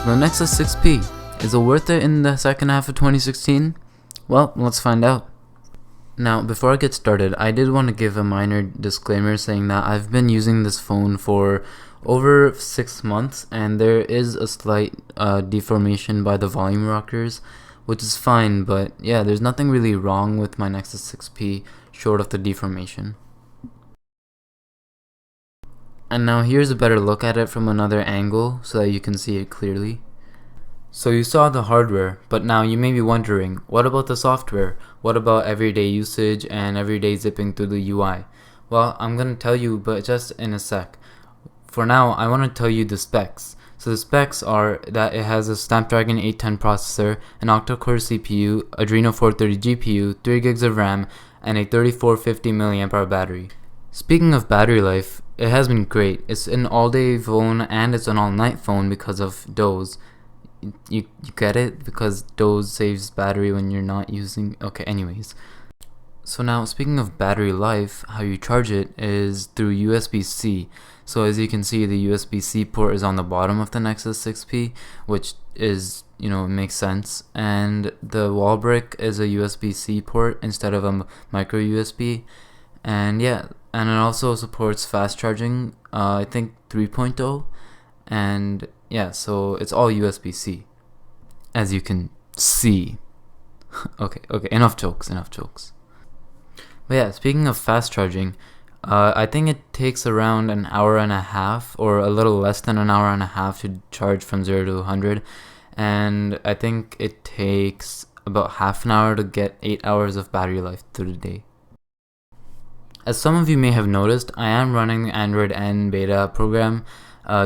So the Nexus 6P, is it worth it in the second half of 2016? Well, let's find out. Now, before I get started, I did want to give a minor disclaimer saying that I've been using this phone for over 6 months and there is a slight deformation by the volume rockers, which is fine, but yeah, there's nothing really wrong with my Nexus 6P short of the deformation. And now here's a better look at it from another angle so that you can see it clearly. So you saw the hardware, but now you may be wondering, what about the software? What about everyday usage and everyday zipping through the UI? Well, I'm gonna tell you, but just in a sec. For now, I want to tell you the specs. So the specs are that it has a Snapdragon 810 processor, an octa-core CPU, Adreno 430 GPU, 3 gigs of RAM, and a 3450 mAh battery. Speaking of battery life, it has been great. It's an all-day phone and it's an all-night phone because of Doze. You get it? Because Doze saves battery when you're not using... Okay, anyways. So now, speaking of battery life, how you charge it is through USB-C. So as you can see, the USB-C port is on the bottom of the Nexus 6P, which is, makes sense. And the wall brick is a USB-C port instead of a micro USB. And yeah, and it also supports fast charging, I think 3.0. And yeah, so it's all USB-C, as you can see. okay, enough jokes. But yeah, speaking of fast charging, I think it takes around an hour and a half, or a little less than an hour and a half to charge from 0 to 100. And I think it takes about half an hour to get 8 hours of battery life through the day. As some of you may have noticed, I am running the Android N beta program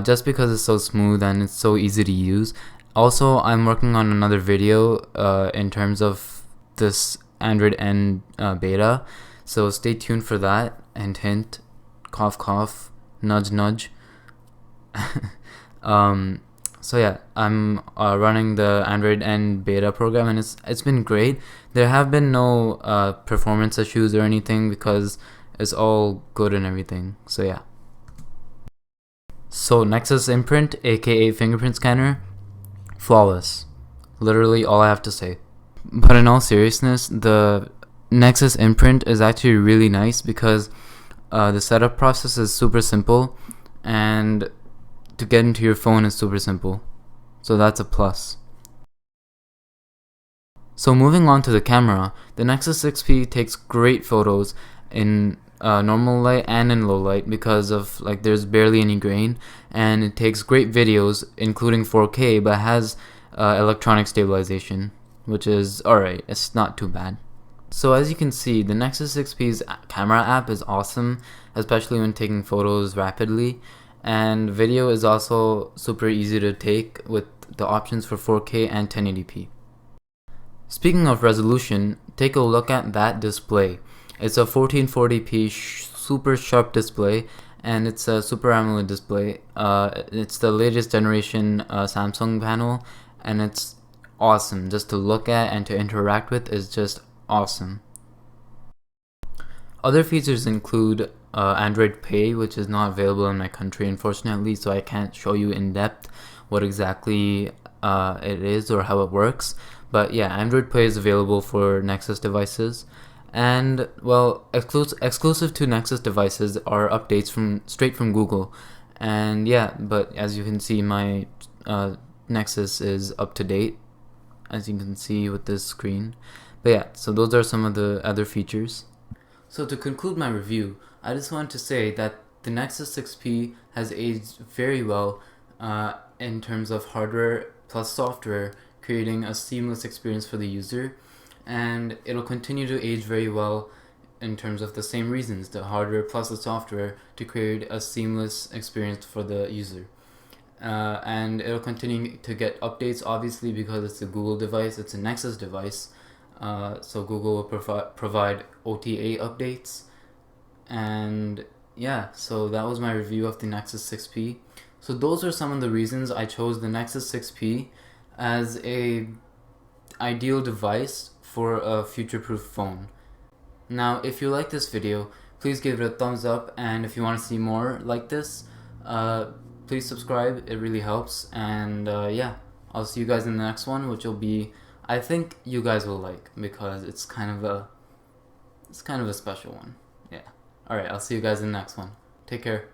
just because it's so smooth and it's so easy to use. Also, I'm working on another video in terms of this Android N beta, so stay tuned for that. And hint, cough cough, nudge nudge. So yeah, I'm running the Android N beta program and it's been great. There have been no performance issues or anything because it's all good and everything. So yeah. So Nexus Imprint, aka Fingerprint Scanner, flawless. Literally all I have to say. But in all seriousness, the Nexus Imprint is actually really nice because the setup process is super simple and to get into your phone is super simple. So that's a plus. So moving on to the camera, the Nexus 6P takes great photos in normal light and in low light because of there's barely any grain, and it takes great videos including 4K but has electronic stabilization, which is alright. It's not too bad. So as you can see, the Nexus 6P's camera app is awesome, especially when taking photos rapidly, and video is also super easy to take with the options for 4K and 1080p. Speaking of resolution, take a look at that display. It's a 1440p super sharp display, and it's a Super AMOLED display. It's the latest generation Samsung panel, and it's awesome. Just to look at and to interact with is just awesome. Other features include Android Pay, which is not available in my country unfortunately, so I can't show you in depth what exactly it is or how it works. But yeah, Android Pay is available for Nexus devices. And well, exclusive to Nexus devices are updates straight from Google. And yeah, but as you can see, my Nexus is up to date, as you can see with this screen. But yeah, so those are some of the other features. So to conclude my review, I just want to say that the Nexus 6P has aged very well in terms of hardware plus software, creating a seamless experience for the user. And it'll continue to age very well in terms of the same reasons, the hardware plus the software, to create a seamless experience for the user. And it'll continue to get updates, obviously, because it's a Google device, it's a Nexus device, so Google will provide OTA updates. And yeah, so that was my review of the Nexus 6P. So those are some of the reasons I chose the Nexus 6P as a ideal device for a future-proof phone. Now, if you like this video, please give it a thumbs up, and if you want to see more like this, please subscribe. It really helps. And yeah. I'll see you guys in the next one, which will be, I think you guys will like, because it's kind of a special one. Yeah. Alright, I'll see you guys in the next one. Take care.